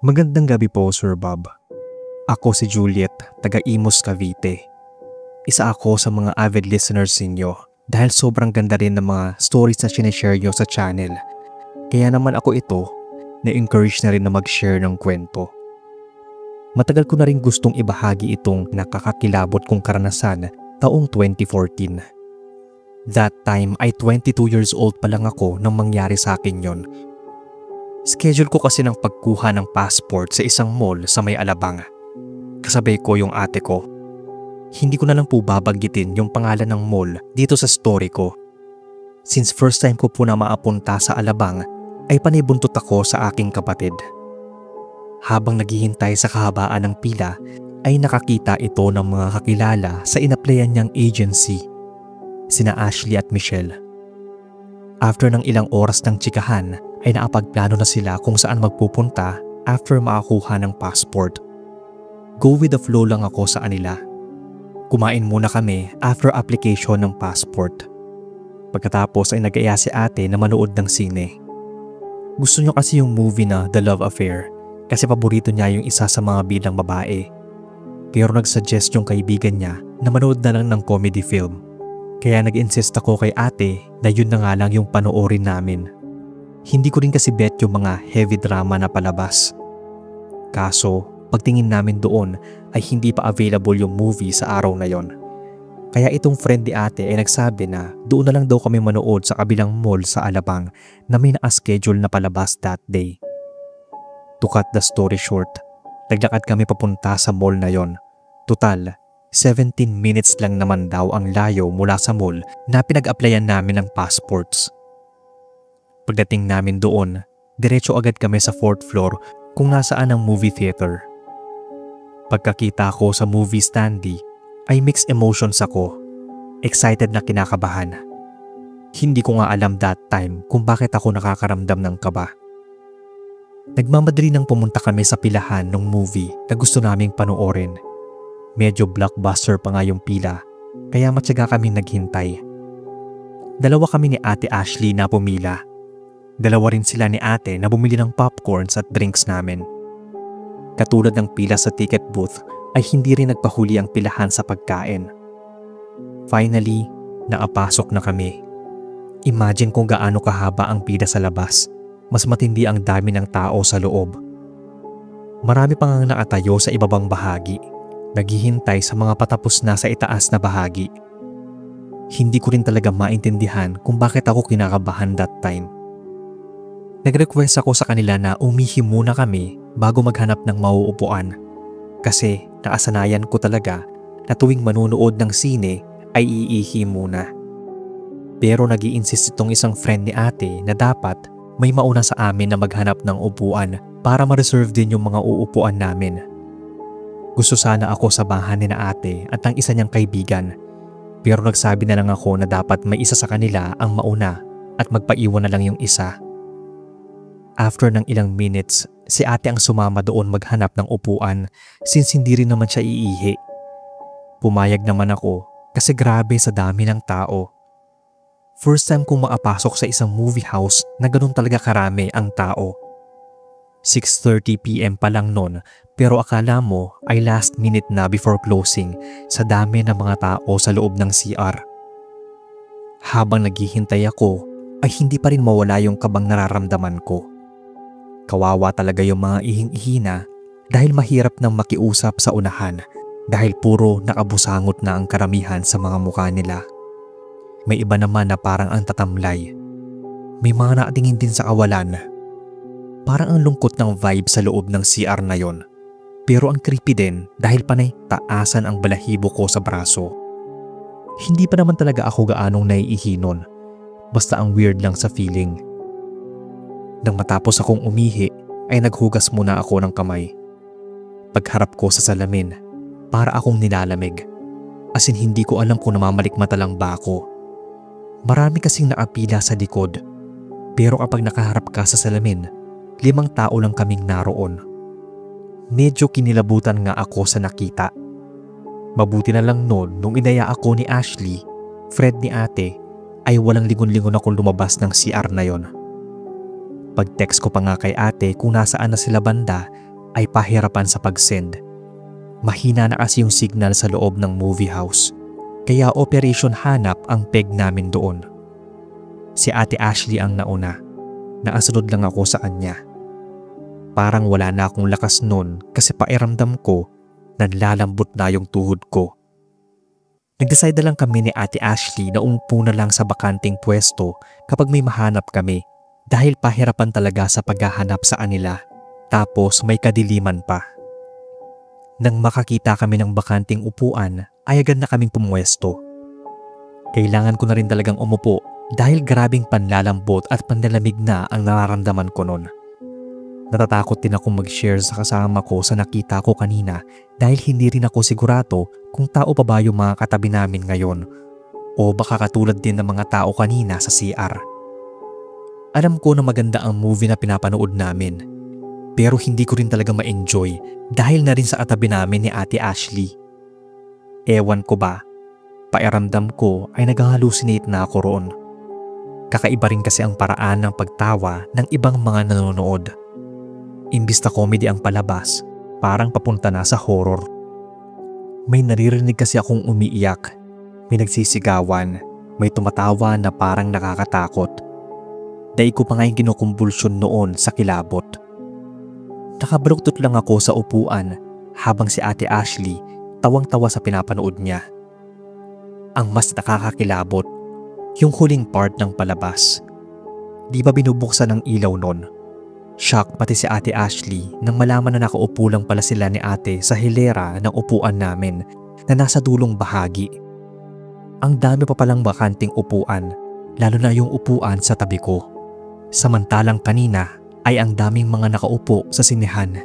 Magandang gabi po, Sir Bob. Ako si Juliet, taga Imus, Cavite. Isa ako sa mga avid listeners ninyo dahil sobrang ganda rin ng mga stories na sinishare nyo sa channel. Kaya naman ako ito, na-encourage na rin na mag-share ng kwento. Matagal ko na rin gustong ibahagi itong nakakakilabot kong karanasan taong 2014. That time ay 22 years old pa lang ako nang mangyari sa akin yon. Schedule ko kasi ng pagkuha ng passport sa isang mall sa may Alabang. Kasabay ko yung ate ko. Hindi ko na lang po babanggitin yung pangalan ng mall dito sa story ko. Since first time ko po na maapunta sa Alabang, ay panibuntot ako sa aking kapatid. Habang naghihintay sa kahabaan ng pila, ay nakakita ito ng mga kakilala sa inaplayan niyang agency, sina Ashley at Michelle. After ng ilang oras ng tsikahan, ay nakapagplano na sila kung saan magpupunta after makakuha ng passport. Go with the flow lang ako sa kanila. Kumain muna kami after application ng passport. Pagkatapos ay nag-aya si ate na manood ng sine. Gusto niya kasi yung movie na The Love Affair kasi paborito niya yung isa sa mga bidang babae. Pero nag-suggest yung kaibigan niya na manood na lang ng comedy film. Kaya nag-insist ako kay ate na yun na nga lang yung panoorin namin. Hindi ko rin kasi bet yung mga heavy drama na palabas. Kaso, pagtingin namin doon ay hindi pa available yung movie sa araw na yon. Kaya itong friend ni ate ay nagsabi na doon na lang daw kami manood sa kabilang mall sa Alabang na may naka-schedule na palabas that day. To cut the story short, naglakad kami papunta sa mall na yon. Total, 17 minutes lang naman daw ang layo mula sa mall na pinag-applyan namin ng passports. Pagdating namin doon, diretso agad kami sa 4th floor kung nasaan ang movie theater. Pagkakita ko sa movie standee ay mixed emotions ako, excited na kinakabahan. Hindi ko nga alam that time kung bakit ako nakakaramdam ng kaba. Nagmamadali nang pumunta kami sa pilahan ng movie na gusto naming panoorin. Medyo blockbuster pa nga yung pila, kaya matyaga kaming naghintay. Dalawa kami ni Ate Ashley na pumila. Dalawa rin sila ni ate na bumili ng popcorns at drinks namin. Katulad ng pila sa ticket booth ay hindi rin nagpahuli ang pilahan sa pagkain. Finally, nakapasok na kami. Imagine kung gaano kahaba ang pila sa labas. Mas matindi ang dami ng tao sa loob. Marami pang nakatayo sa ibabang bahagi, naghihintay sa mga patapos na sa itaas na bahagi. Hindi ko rin talaga maintindihan kung bakit ako kinakabahan that time. Nag-request ako sa kanila na umihi muna kami bago maghanap ng mauupuan kasi nakasanayan ko talaga na tuwing manunood ng sine ay iihi muna. Pero nag-i-insist itong isang friend ni ate na dapat may mauna sa amin na maghanap ng upuan para ma-reserve din yung mga uupuan namin. Gusto sana ako sa bahan ni na ate at ng isa niyang kaibigan pero nagsabi na lang ako na dapat may isa sa kanila ang mauna at magpaiwan na lang yung isa. After ng ilang minutes, si ate ang sumama doon maghanap ng upuan since hindi rin naman siya iihi. Pumayag naman ako kasi grabe sa dami ng tao. First time kong makapasok sa isang movie house na ganun talaga karami ang tao. 6:30 PM pa lang nun pero akala mo ay last minute na before closing sa dami ng mga tao sa loob ng CR. Habang naghihintay ako ay hindi pa rin mawala yung kabang nararamdaman ko. Kawawa talaga yung mga ihing-ihina dahil mahirap nang makiusap sa unahan dahil puro nakabusangot na ang karamihan sa mga mukha nila. May iba naman na parang ang tatamlay. May mga nakatingin din sa kawalan. Parang ang lungkot ng vibe sa loob ng CR na yon. Pero ang creepy din dahil panay taasan ang balahibo ko sa braso. Hindi pa naman talaga ako gaanong naiihi nun. Basta ang weird lang sa feeling. Nang matapos akong umihi ay naghugas muna ako ng kamay. Pagharap ko sa salamin, para akong nilalamig. As in hindi ko alam kung namamalikmata lang ba ako. Marami kasing naapila sa likod. Pero kapag nakaharap ka sa salamin, 5 tao lang kaming naroon. Medyo kinilabutan nga ako sa nakita. Mabuti na lang noon nung inaya ako ni Ashley, friend ni ate, ay walang lingon-lingon akong lumabas ng CR na yon. Pag-text ko pa nga kay ate kung nasaan na sila banda ay pahirapan sa pag-send. Mahina na kasi yung signal sa loob ng movie house, kaya Operation Hanap ang peg namin doon. Si Ate Ashley ang nauna, nakasunod lang ako sa kanya. Parang wala na akong lakas nun kasi pairamdam ko nanlalambot na yung tuhod ko. Nag-decide na lang kami ni Ate Ashley na umupo na lang sa bakanting pwesto kapag may mahanap kami dahil pahirapan talaga sa paghahanap sa kanila, tapos may kadiliman pa. Nang makakita kami ng bakanting upuan ay agad na kaming pumwesto. Kailangan ko na rin talagang umupo dahil grabing panlalambot at panlalamig na ang nararamdaman ko nun. Natatakot din akong mag-share sa kasama ko sa nakita ko kanina dahil hindi rin ako sigurado kung tao pa ba yung mga katabi namin ngayon o baka katulad din ng mga tao kanina sa CR. Alam ko na maganda ang movie na pinapanood namin, pero hindi ko rin talaga ma-enjoy dahil na rin sa katabi namin ni Ate Ashley. Ewan ko ba, pairamdam ko ay nag-hallucinate na ako roon. Kakaiba rin kasi ang paraan ng pagtawa ng ibang mga nanonood. Imbis na comedy ang palabas, parang papunta na sa horror. May naririnig kasi akong umiiyak, may nagsisigawan, may tumatawa na parang nakakatakot. Dahil ko pa nga yung kinukumbulsyon noon sa kilabot. Nakabaluktot lang ako sa upuan habang si Ate Ashley tawang-tawa sa pinapanood niya. Ang mas nakakakilabot, yung huling part ng palabas. Di ba binubuksan ng ilaw nun? Shock pati si Ate Ashley nang malaman na nakaupo lang pala sila ni ate sa hilera ng upuan namin na nasa dulong bahagi. Ang dami pa palang bakanting upuan, lalo na yung upuan sa tabi ko. Samantalang kanina ay ang daming mga nakaupo sa sinehan.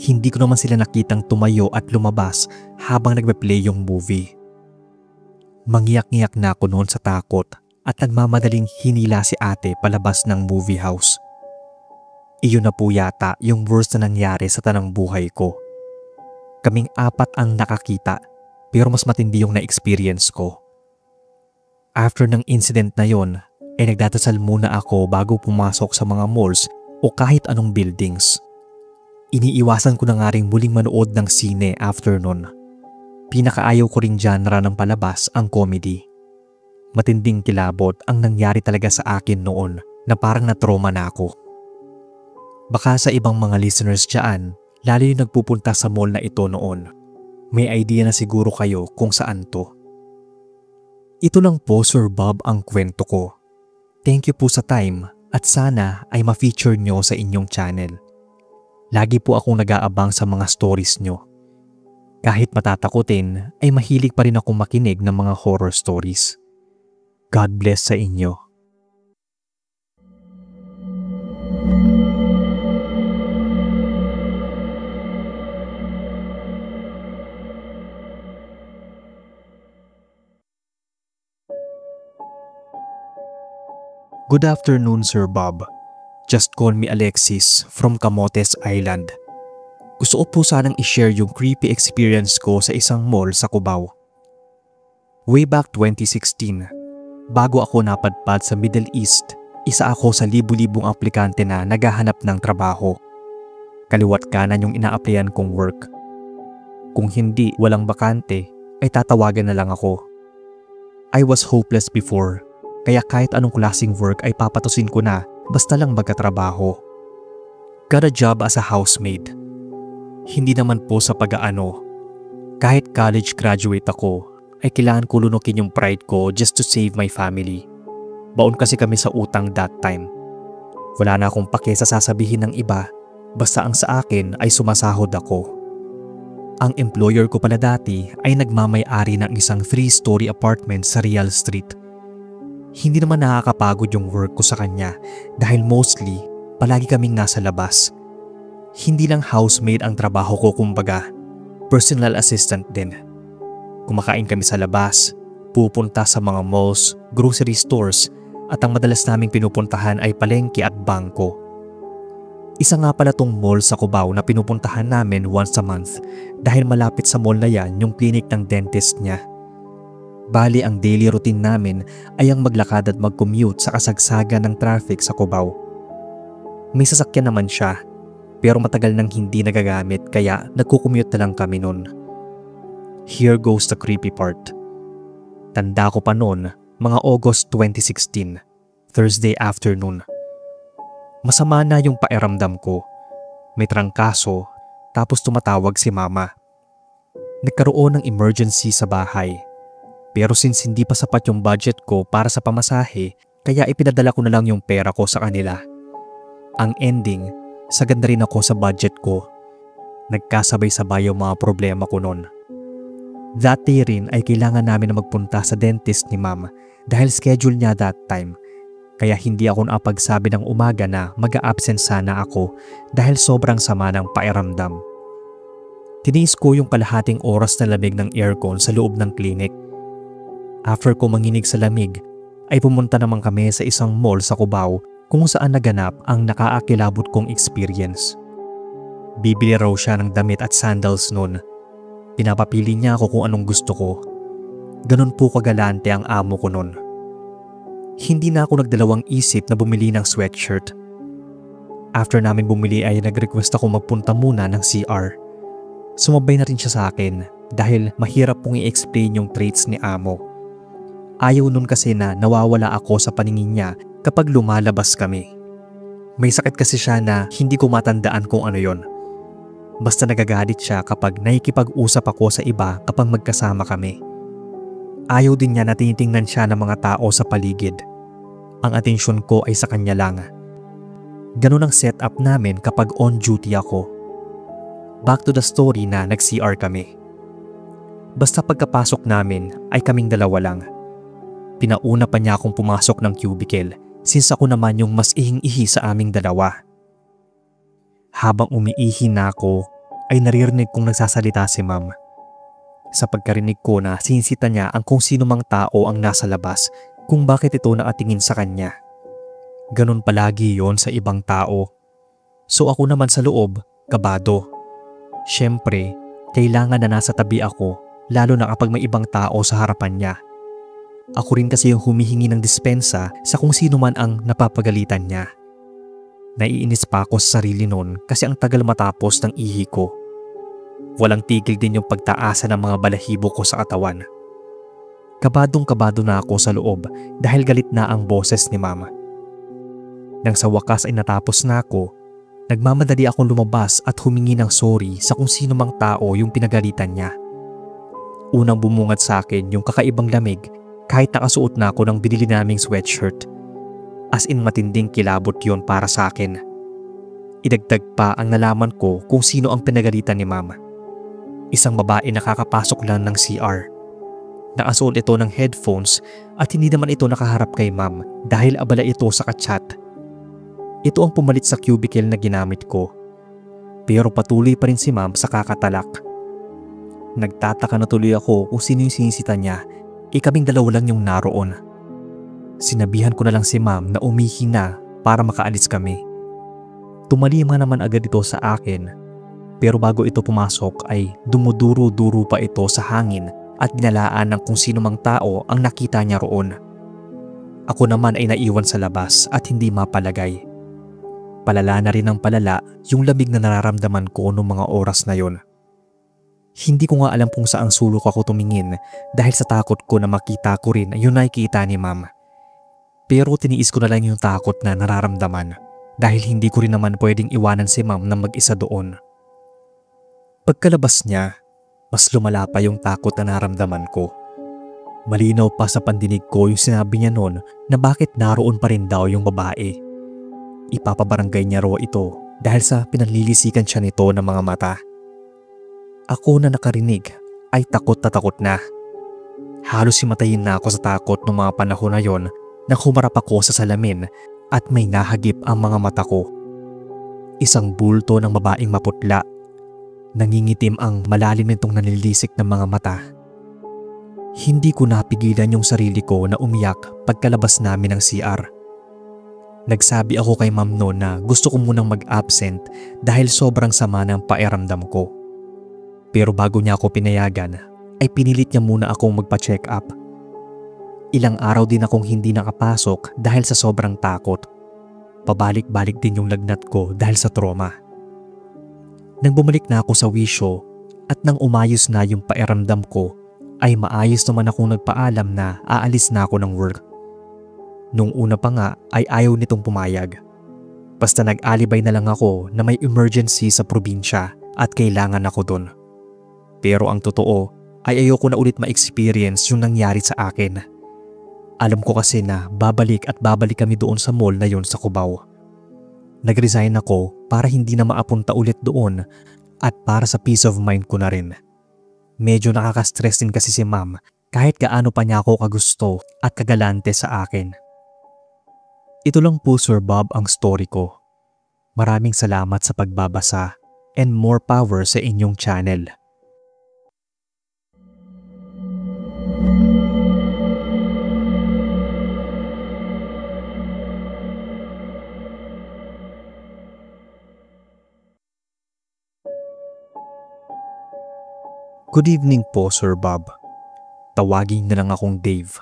Hindi ko naman sila nakitang tumayo at lumabas habang nagpe-play yung movie. Mangyak-ngyak na ako noon sa takot at nagmamadaling hinila si ate palabas ng movie house. Iyon na po yata yung worst na nangyari sa tanang buhay ko. Kaming apat ang nakakita pero mas matindi yung na-experience ko. After ng incident na yon, ay nagdadasal muna ako bago pumasok sa mga malls o kahit anong buildings. Iniiwasan ko na nga rin muling manood ng sine after nun. Pinakaayaw ko ring genre ng palabas ang comedy. Matinding kilabot ang nangyari talaga sa akin noon na parang na-trauma na ako. Baka sa ibang mga listeners dyan, lalo yung nagpupunta sa mall na ito noon. May idea na siguro kayo kung saan to. Ito lang po Sir Bob ang kwento ko. Thank you po sa time at sana ay ma-feature nyo sa inyong channel. Lagi po akong nag-aabang sa mga stories nyo. Kahit matatakutin ay mahilig pa rin akong makinig ng mga horror stories. God bless sa inyo. Good afternoon, Sir Bob. Just call me Alexis from Camotes Island. Gusto ko po sanang i-share yung creepy experience ko sa isang mall sa Cubao. Way back 2016, bago ako napadpad sa Middle East, isa ako sa libu-libong aplikante na naghahanap ng trabaho. Kaliwat kanan yung ina-applyan kong work. Kung hindi walang bakante, ay tatawagan na lang ako. I was hopeless before. Kaya kahit anong klaseng work ay papatusin ko na basta lang magkatrabaho. Got a job as a housemaid. Hindi naman po sa pag-aano. Kahit college graduate ako, ay kailangan ko lunukin yung pride ko just to save my family. Baon kasi kami sa utang that time. Wala na akong pake sa sasabihin ng iba, basta ang sa akin ay sumasahod ako. Ang employer ko pala dati ay nagmamay-ari ng isang 3-story apartment sa Real Street. Hindi naman nakakapagod yung work ko sa kanya dahil mostly palagi kaming nasa labas. Hindi lang housemaid ang trabaho ko kumbaga, personal assistant din. Kumakain kami sa labas, pupunta sa mga malls, grocery stores at ang madalas naming pinupuntahan ay palengke at bangko. Isa nga pala tong mall sa Cubao na pinupuntahan namin once a month dahil malapit sa mall na yan yung clinic ng dentist niya. Bali ang daily routine namin ay ang maglakad at mag-commute sa kasagsagan ng traffic sa Cubao. May sasakyan naman siya, pero matagal nang hindi nagagamit kaya nagkukommute na lang kami nun. Here goes the creepy part. Tanda ko pa nun, mga August 2016, Thursday afternoon. Masama na yung pakiramdam ko. May trangkaso, tapos tumatawag si mama. Nagkaroon ng emergency sa bahay. Pero since hindi pa sapat yung budget ko para sa pamasahe, kaya ipinadala ko na lang yung pera ko sa kanila. Ang ending, sagad na rin ako sa budget ko. Nagkasabay-sabay yung mga problema ko nun. That day rin ay kailangan namin na magpunta sa dentist ni ma'am dahil schedule niya that time. Kaya hindi ako nakapagsabi ng umaga na mag-a-absent sana ako dahil sobrang sama ng pakiramdam. Tiniis ko yung kalahating oras na lamig ng aircon sa loob ng clinic. After ko manginig sa lamig, ay pumunta naman kami sa isang mall sa Cubao kung saan naganap ang nakaakilabot kong experience. Bibili raw siya ng damit at sandals noon. Pinapapili niya ako kung anong gusto ko. Ganun po kagalante ang amo ko noon. Hindi na ako nagdalawang isip na bumili ng sweatshirt. After namin bumili ay nag-request ako magpunta muna ng CR. Sumabay na rin siya sa akin dahil mahirap pong i-explain yung traits ni amo. Ayaw nun kasi na nawawala ako sa paningin niya kapag lumalabas kami. May sakit kasi siya na hindi ko matandaan kung ano yon. Basta nagagalit siya kapag nakikipag-usap ako sa iba kapag magkasama kami. Ayaw din niya na tinitingnan siya ng mga tao sa paligid. Ang atensyon ko ay sa kanya lang. Ganun ang setup namin kapag on duty ako. Back to the story na nag-CR kami. Basta pagkapasok namin ay kaming dalawa lang. Pinauna pa niya akong pumasok ng cubicle since ako naman yung mas ihing-ihi sa aming dalawa. Habang umiihi na ako ay naririnig kong nagsasalita si ma'am. Sa pagkarinig ko na sinisita niya ang kung sino mang tao ang nasa labas kung bakit ito nakatingin sa kanya. Ganun palagi yon sa ibang tao. So ako naman sa loob, kabado. Siyempre, kailangan na nasa tabi ako lalo na kapag may ibang tao sa harapan niya. Ako rin kasi yung humihingi ng dispensa sa kung sino man ang napapagalitan niya. Naiinis pa ako sa sarili nun kasi ang tagal matapos ng ihi ko. Walang tigil din yung pagtaasa ng mga balahibo ko sa katawan. Kabadong-kabado na ako sa loob dahil galit na ang boses ni mama. Nang sa wakas ay natapos na ako, nagmamadali akong lumabas at humingi ng sorry sa kung sino mang tao yung pinagalitan niya. Unang bumungad sa akin yung kakaibang lamig kahit nakasuot na ako ng binili naming sweatshirt. As in matinding kilabot yon para sa akin. Idagdag pa ang nalaman ko kung sino ang pinagalitan ni mama. Isang babae na kakapasok lang ng CR. Nakasuot ito ng headphones at hindi naman ito nakaharap kay ma'am dahil abala ito sa ka-chat. Ito ang pumalit sa cubicle na ginamit ko. Pero patuloy pa rin si ma'am sa kakatalak. Nagtataka na tuloy ako kung sino yung sinisita niya, kaming dalawa lang yung naroon. Sinabihan ko na lang si ma'am na umihi na para makaalis kami. Tumalima naman agad ito sa akin. Pero bago ito pumasok ay dumuduro-duro pa ito sa hangin at binalaan ng kung sino mang tao ang nakita niya roon. Ako naman ay naiwan sa labas at hindi mapalagay. Palala na rin ng palala yung lamig na nararamdaman ko noong mga oras na yon. Hindi ko nga alam kung saang sulok ako tumingin dahil sa takot ko na makita ko rin yung nakikita ni ma'am. Pero tiniis ko na lang yung takot na nararamdaman dahil hindi ko rin naman pwedeng iwanan si ma'am na mag-isa doon. Pagkalabas niya, mas lumala pa yung takot na naramdaman ko. Malinaw pa sa pandinig ko yung sinabi niya noon na bakit naroon pa rin daw yung babae. Ipapabarangay niya raw ito dahil sa pinanlilisikan siya nito ng mga mata. Ako na nakarinig ay takot na. Halos himatayin na ako sa takot ng mga panahon na yon nang humarap ako sa salamin at may nahagip ang mga mata ko. Isang bulto ng babaeng maputla. Nangingitim ang malalim nitong nanilisik ng mga mata. Hindi ko napigilan yung sarili ko na umiyak pagkalabas namin ng CR. Nagsabi ako kay ma'am noon na gusto ko munang mag-absent dahil sobrang sama ng pakiramdam ko. Pero bago niya ako pinayagan, ay pinilit niya muna akong magpa-check up. Ilang araw din akong hindi nakapasok dahil sa sobrang takot. Pabalik-balik din yung lagnat ko dahil sa trauma. Nang bumalik na ako sa wisyo at nang umayos na yung pakiramdam ko, ay maayos naman akong nagpaalam na aalis na ako ng work. Nung una pa nga ay ayaw nitong pumayag. Basta nag-alibay na lang ako na may emergency sa probinsya at kailangan ako dun. Pero ang totoo ay ayoko na ulit ma-experience yung nangyari sa akin. Alam ko kasi na babalik kami doon sa mall na yon sa Cubao. Nag-resign ako para hindi na maapunta ulit doon at para sa peace of mind ko na rin. Medyo nakaka-stress din kasi si ma'am kahit gaano pa niya ako kagusto at kagalante sa akin. Ito lang po Sir Bob ang story ko. Maraming salamat sa pagbabasa and more power sa inyong channel. Good evening po Sir Bob. Tawagin na lang akong Dave.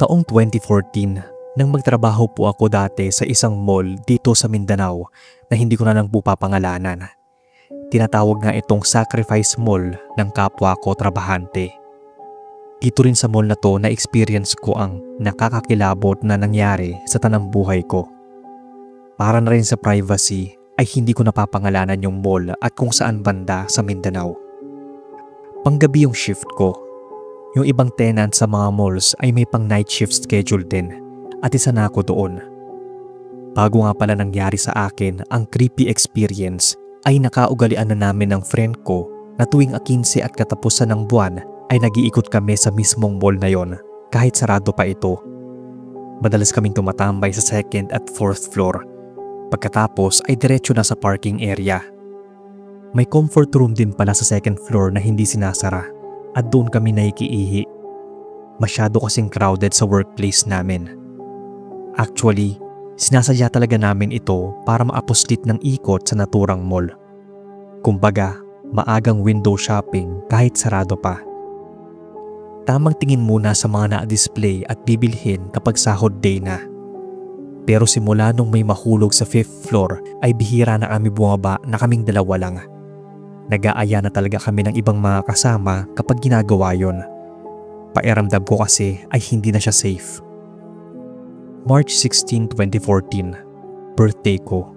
Taong 2014, nang magtrabaho po ako dati sa isang mall dito sa Mindanao na hindi ko na lang po papangalanan. Tinatawag nga itong Sacrifice Mall ng kapwa ko trabahante. Dito rin sa mall na to na experience ko ang nakakakilabot na nangyari sa tanang buhay ko. Para na rin sa privacy ay hindi ko napapangalanan yung mall at kung saan banda sa Mindanao. Panggabi yung shift ko. Yung ibang tenant sa mga malls ay may pang night shift schedule din at isa na ako doon. Bago nga pala nangyari sa akin ang creepy experience ay nakaugalian na namin ng friend ko na tuwing 15 at katapusan ng buwan ay nag-iikot kami sa mismong mall na yon kahit sarado pa ito. Madalas kaming tumatambay sa second at fourth floor. Pagkatapos ay diretso na sa parking area. May comfort room din pala sa second floor na hindi sinasara at doon kami naikiihi. Masyado kasing crowded sa workplace namin. Actually, sinasadya talaga namin ito para maapuslit ng ikot sa naturang mall. Kumbaga, maagang window shopping kahit sarado pa. Tamang tingin muna sa mga na-display at bibilhin kapag sahod day na. Pero simula nung may mahulog sa 5th floor ay bihira na kami bumaba na kaming dalawa lang. Nag-aaya na talaga kami ng ibang mga kasama kapag ginagawa yon. Pakiramdam ko kasi ay hindi na siya safe. March 16, 2014, birthday ko.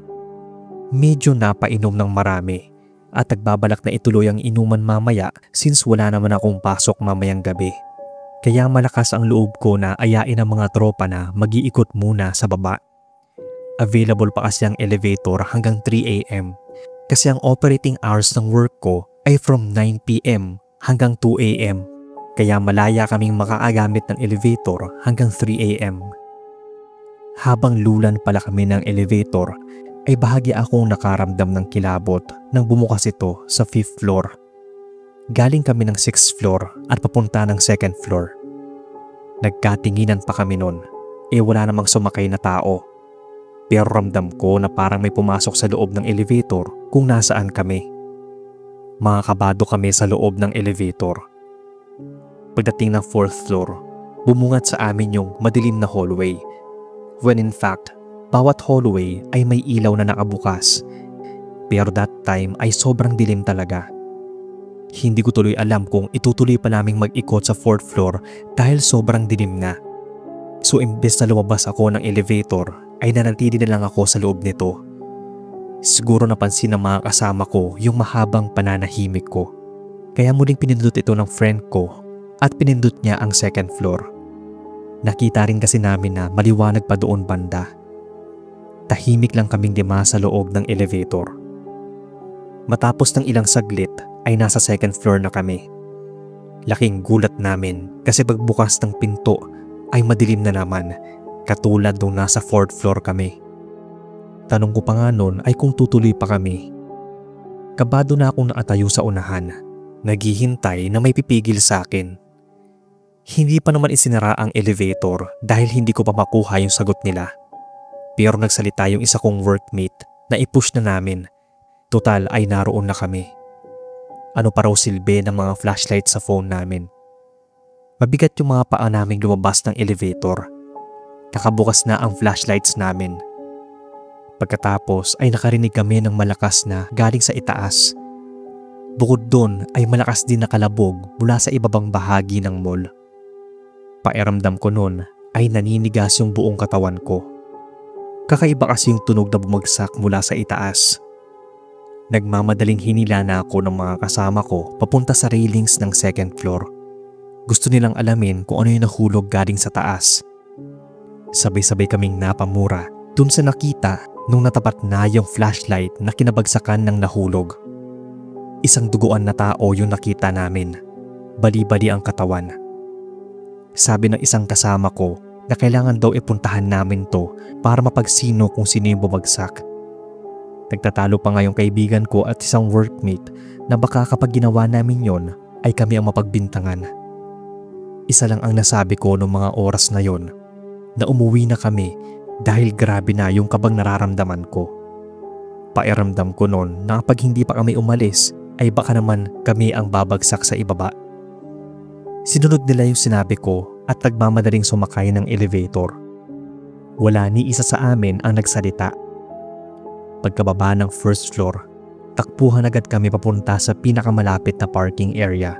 Medyo napainom ng marami at nagbabalak na ituloy ang inuman mamaya since wala naman akong pasok mamayang gabi. Kaya malakas ang loob ko na ayain ang mga tropa na mag-iikot muna sa baba. Available pa kasi ang elevator hanggang 3 AM. Kasi ang operating hours ng work ko ay from 9 PM hanggang 2 AM. Kaya malaya kaming makaagamit ng elevator hanggang 3 AM. Habang lulan pala kami ng elevator, ay bahagya akong nakaramdam ng kilabot nang bumukas ito sa 5th floor. Galing kami ng 6th floor at papunta ng 2nd floor. Nagkatinginan pa kami nun, wala namang sumakay na tao. Pero ramdam ko na parang may pumasok sa loob ng elevator kung nasaan kami. Mga kabado kami sa loob ng elevator. Pagdating ng 4th floor, bumungat sa amin yung madilim na hallway. When in fact, bawat hallway ay may ilaw na nakabukas. Pero that time ay sobrang dilim talaga. Hindi ko tuloy alam kung itutuloy pa naming mag-ikot sa 4th floor dahil sobrang dilim na. So imbes na lumabas ako ng elevator, ay nanatili na lang ako sa loob nito. Siguro napansin ng mga kasama ko yung mahabang pananahimik ko. Kaya muling pinindot ito ng friend ko at pinindot niya ang 2nd floor. Nakita rin kasi namin na maliwanag pa doon banda. Tahimik lang kaming lima sa loob ng elevator. Matapos ng ilang saglit ay nasa 2nd floor na kami. Laking gulat namin kasi pagbukas ng pinto ay madilim na naman. Katulad nung nasa 4th floor kami. Tanong ko pa nga nun ay kung tutuloy pa kami. Kabado na akong nakatayo sa unahan. Naghihintay na may pipigil sa akin. Hindi pa naman isinara ang elevator dahil hindi ko pa makuha yung sagot nila. Pero nagsalita yung isa kong workmate na i-push na namin. Total ay naroon na kami. Ano pa raw silbi ng mga flashlight sa phone namin. Mabigat yung mga paa naming lumabas ng elevator. Nakabukas na ang flashlights namin. Pagkatapos ay nakarinig kami ng malakas na galing sa itaas. Bukod doon ay malakas din na kalabog mula sa ibabang bahagi ng mall. Pakiramdam ko noon ay naninigas yung buong katawan ko. Kakaiba kasi yung tunog na bumagsak mula sa itaas. Nagmamadaling hinila na ako ng mga kasama ko papunta sa railings ng second floor. Gusto nilang alamin kung ano yung nahulog galing sa taas. Sabay-sabay kaming napamura dun sa nakita nung natapat na yung flashlight na kinabagsakan ng nahulog. Isang duguan na tao yung nakita namin. Bali-bali ang katawan. Sabi ng isang kasama ko na kailangan daw ipuntahan namin to para mapagsino kung sino yung bumagsak. Nagtatalo pa nga yung kaibigan ko at isang workmate na baka kapag ginawa namin yon ay kami ang mapagbintangan. Isa lang ang nasabi ko noong mga oras na yon, na umuwi na kami dahil grabe na yung kabang nararamdaman ko. Pakiramdam ko noon na kapag hindi pa kami umalis ay baka naman kami ang babagsak sa ibaba. Sinunod nila yung sinabi ko at nagmamadaling sumakay ng elevator. Wala ni isa sa amin ang nagsalita. Pagkababa ng first floor, takbuhan agad kami papunta sa pinakamalapit na parking area.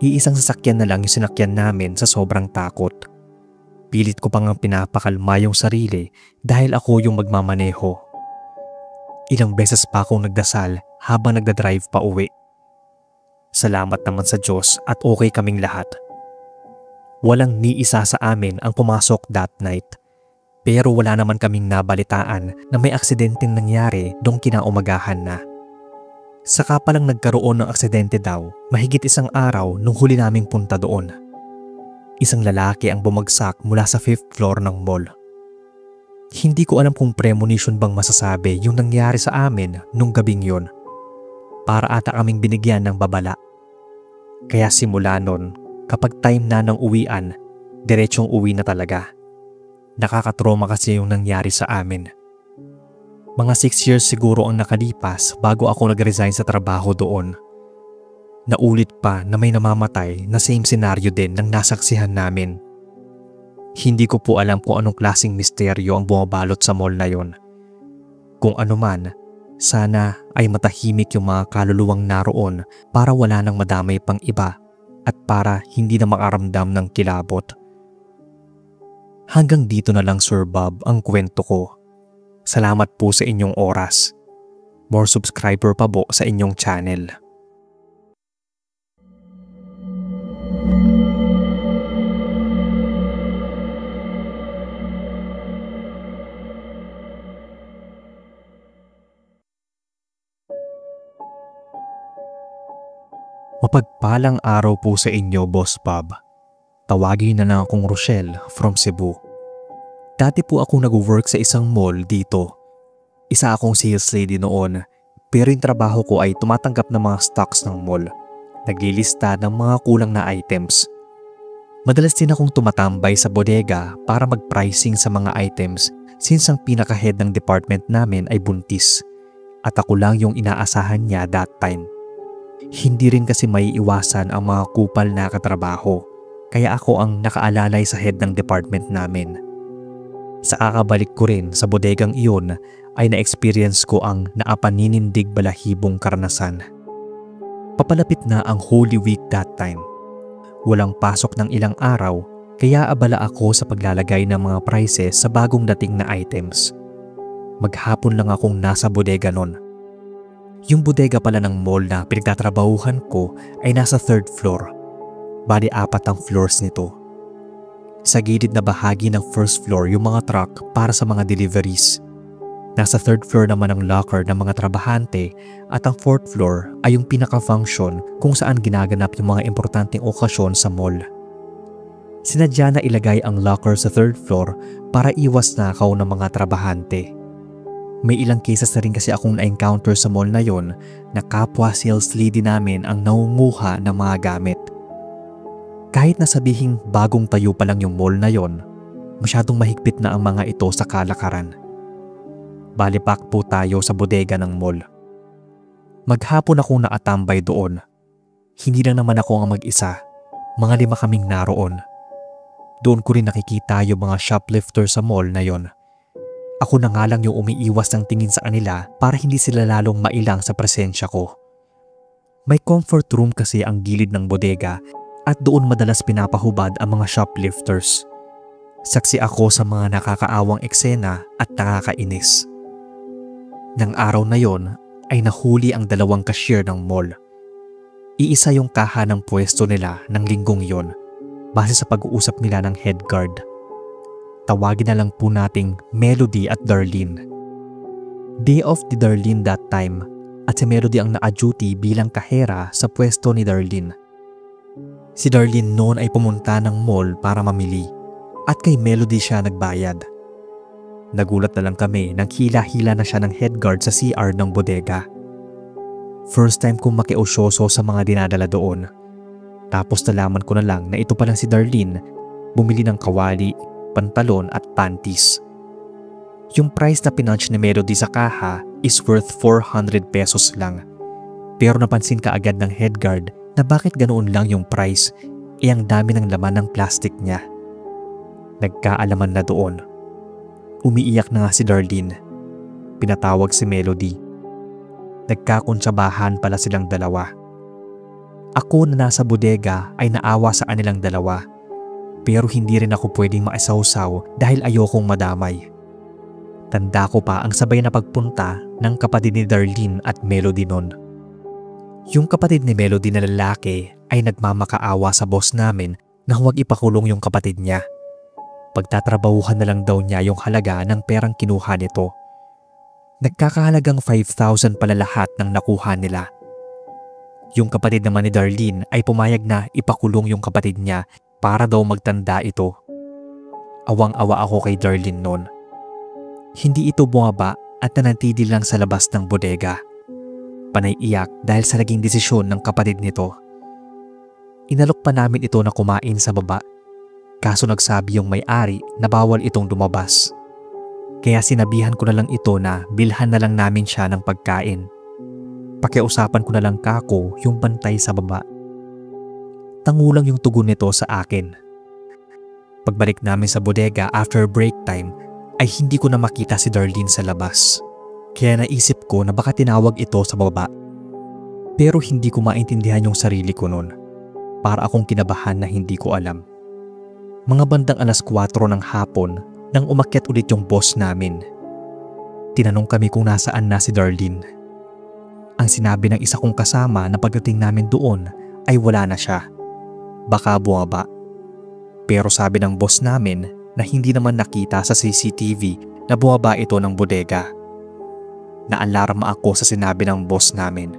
Iisang sasakyan na lang yung sinakyan namin sa sobrang takot. Pilit ko pang pinapakalma yung sarili dahil ako yung magmamaneho. Ilang beses pa akong nagdasal habang nagdadrive pa uwi. Salamat naman sa Diyos at okay kaming lahat. Walang ni isa sa amin ang pumasok that night. Pero wala naman kaming nabalitaan na may aksidenteng nangyari noong kinaumagahan na. Saka palang nagkaroon ng aksidente daw mahigit isang araw nung huli naming punta doon. Isang lalaki ang bumagsak mula sa 5th floor ng mall. Hindi ko alam kung premonition bang masasabi yung nangyari sa amin nung gabing yon. Para ata kaming binigyan ng babala. Kaya simula nun, kapag time na ng uwian, diretsong uwi na talaga. Nakakatroma kasi yung nangyari sa amin. Mga 6 years siguro ang nakalipas bago ako nag-resign sa trabaho doon. Naulit pa na may namamatay na same scenario din ng nasaksihan namin. Hindi ko po alam kung anong klaseng misteryo ang bumabalot sa mall na yon. Kung ano man, sana ay matahimik yung mga kaluluwang naroon para wala nang madamay pang iba at para hindi na makaramdam ng kilabot. Hanggang dito na lang Sir Bob ang kwento ko. Salamat po sa inyong oras. More subscriber pa po sa inyong channel. Mapagpalang araw po sa inyo, Boss Bob. Tawagin na lang akong Rochelle from Cebu. Dati po akong nag-work sa isang mall dito. Isa akong sales lady noon, pero yung trabaho ko ay tumatanggap ng mga stocks ng mall. Naglilista ng mga kulang na items. Madalas din akong tumatambay sa bodega para mag-pricing sa mga items since ang pinaka-head ng department namin ay buntis at ako lang yung inaasahan niya that time. Hindi rin kasi maiiwasan ang mga kupal na katrabaho, kaya ako ang nakaalalay sa head ng department namin. Sa kakabalik ko rin sa bodegang iyon ay na-experience ko ang naapaninindig balahibong karanasan. Papalapit na ang Holy Week that time. Walang pasok ng ilang araw kaya abala ako sa paglalagay ng mga prices sa bagong dating na items. Maghapon lang akong nasa bodega nun. Yung bodega pala ng mall na pinagtatrabahuhan ko ay nasa 3rd floor. Bali 4 ang floors nito. Sa gilid na bahagi ng 1st floor yung mga truck para sa mga deliveries. Nasa 3rd floor naman ang locker ng mga trabahante at ang 4th floor ay yung pinaka-function kung saan ginaganap yung mga importanteng okasyon sa mall. Sinadya na ilagay ang locker sa 3rd floor para iwas nakaw ng mga trabahante. May ilang cases na rin kasi akong na-encounter sa mall na yon na kapwa sales lady namin ang nangunguha ng mga gamit. Kahit na sabihing bagong tayo pa lang yung mall na yon, masyadong mahigpit na ang mga ito sa kalakaran. Balipak po tayo sa bodega ng mall. Maghapon akong nakatambay doon. Hindi lang naman ako ang mag-isa, mga 5 kaming naroon. Doon ko rin nakikita yung mga shoplifter sa mall na yon. Ako na nga lang yung umiiwas ng tingin sa kanila para hindi sila lalong mailang sa presensya ko. May comfort room kasi ang gilid ng bodega at doon madalas pinapahubad ang mga shoplifters. Saksi ako sa mga nakakaawang eksena at nakakainis. Nang araw na yon ay nahuli ang 2 cashier ng mall. Iisa yung kaha ng pwesto nila ng linggong yon base sa pag-uusap nila ng head guard. Tawagin na lang po nating Melody at Darlene. Day off ni Darlene that time at si Melody ang naka-duty bilang kahera sa pwesto ni Darlene. Si Darlene noon ay pumunta ng mall para mamili at kay Melody siya nagbayad. Nagulat na lang kami nang hila-hila na siya ng head guard sa CR ng bodega. First time kong makiusyoso sa mga dinadala doon. Tapos nalaman ko na lang na ito palang si Darlene bumili ng kawali, pantalon at panties. Yung price na pinunch ni Melody sa kaha is worth 400 pesos lang. Pero napansin kaagad ng head guard na bakit ganoon lang yung price ang dami ng laman ng plastic niya. Nagkaalaman na doon. Umiiyak na nga si Darlene. Pinatawag si Melody. Nagkakuntsabahan pala silang dalawa. Ako na nasa bodega ay naawa sa kanilang dalawa. Pero hindi rin ako pwedeng maisawsaw dahil ayokong madamay. Tanda ko pa ang sabay na pagpunta ng kapatid ni Darlene at Melody nun. Yung kapatid ni Melody na lalaki ay nagmamakaawa sa boss namin na huwag ipakulong yung kapatid niya. Pagtatrabahuhan na lang daw niya yung halaga ng perang kinuha nito. Nagkakahalagang 5,000 pala lahat ng nakuha nila. Yung kapatid naman ni Darlene ay pumayag na ipakulong yung kapatid niya para daw magtanda ito. Awang-awa ako kay Darlene noon. Hindi ito bumaba at nanatili lang sa labas ng bodega. Panay iyak dahil sa naging desisyon ng kapatid nito. Inalok pa namin ito na kumain sa baba. Kaso nagsabi yung may-ari na bawal itong lumabas. Kaya sinabihan ko na lang ito na bilhan na lang namin siya ng pagkain. Pakiusapan ko na lang kako yung bantay sa baba. Tangulang yung tugon nito sa akin. Pagbalik namin sa bodega after break time ay hindi ko na makita si Darlene sa labas. Kaya naisip ko na baka tinawag ito sa baba. Pero hindi ko maintindihan yung sarili ko noon. Para akong kinabahan na hindi ko alam. Mga bandang 4:00 ng hapon nang umakyat ulit yung boss namin. Tinanong kami kung nasaan na si Darlene. Ang sinabi ng isa kong kasama na pagdating namin doon ay wala na siya. Baka bumaba. Pero sabi ng boss namin na hindi naman nakita sa CCTV na bumaba ito ng bodega. Naalarma ako sa sinabi ng boss namin.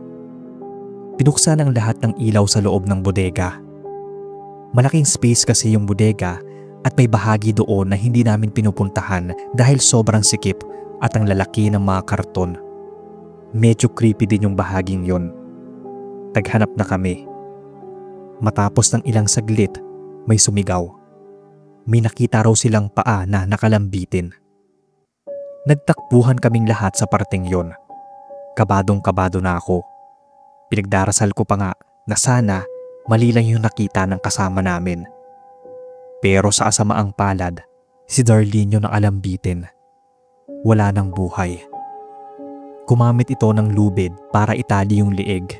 Pinuksan ang lahat ng ilaw sa loob ng bodega. Malaking space kasi yung bodega at may bahagi doon na hindi namin pinupuntahan dahil sobrang sikip at ang lalaki ng mga karton. Medyo creepy din yung bahaging yon. Naghanap na kami. Matapos ng ilang saglit, may sumigaw. May nakita raw silang paa na nakalambitin. Nagtakbuhan kaming lahat sa parteng yon. Kabadong-kabado na ako. Pinagdarasal ko pa nga na sana mali lang yung nakita ng kasama namin. Pero sa kasamaang palad, si Darlene yung nakalambitin. Wala nang buhay. Gumamit ito ng lubid para itali yung liig.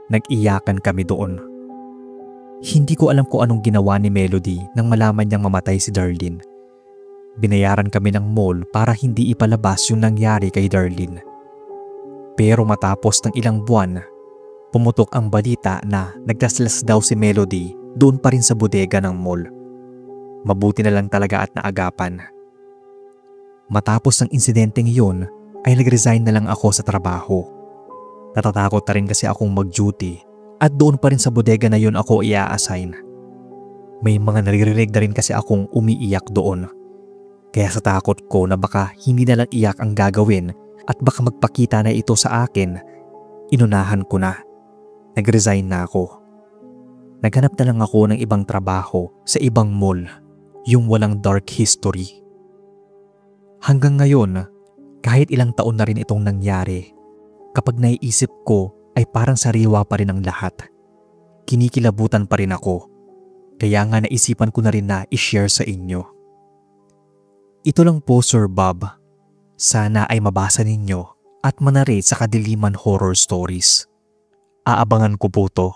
Nag-iyakan kami doon. Hindi ko alam kung anong ginawa ni Melody nang malaman niyang mamatay si Darlene. Binayaran kami ng mall para hindi ipalabas yung nangyari kay Darlene. Pero matapos ng ilang buwan, pumutok ang balita na nagdaslas daw si Melody doon pa rin sa bodega ng mall. Mabuti na lang talaga at naagapan. Matapos ng insidenteng yun, ay nag-resign na lang ako sa trabaho. Natatakot na rin kasi akong mag-duty at doon pa rin sa bodega na yun ako i-assign. May mga naririnig na rin kasi akong umiiyak doon. Kaya sa takot ko na baka hindi na lang iyak ang gagawin at baka magpakita na ito sa akin, inunahan ko na. Nag-resign na ako. Naghanap na lang ako ng ibang trabaho sa ibang mall, yung walang dark history. Hanggang ngayon, kahit ilang taon na rin itong nangyari, kapag naiisip ko ay parang sariwa pa rin ang lahat. Kinikilabutan pa rin ako, kaya nga naisipan ko na rin na i-share sa inyo. Ito lang po Sir Bob. Sana ay mabasa ninyo at manarate sa kadiliman horror stories. Aabangan ko po to.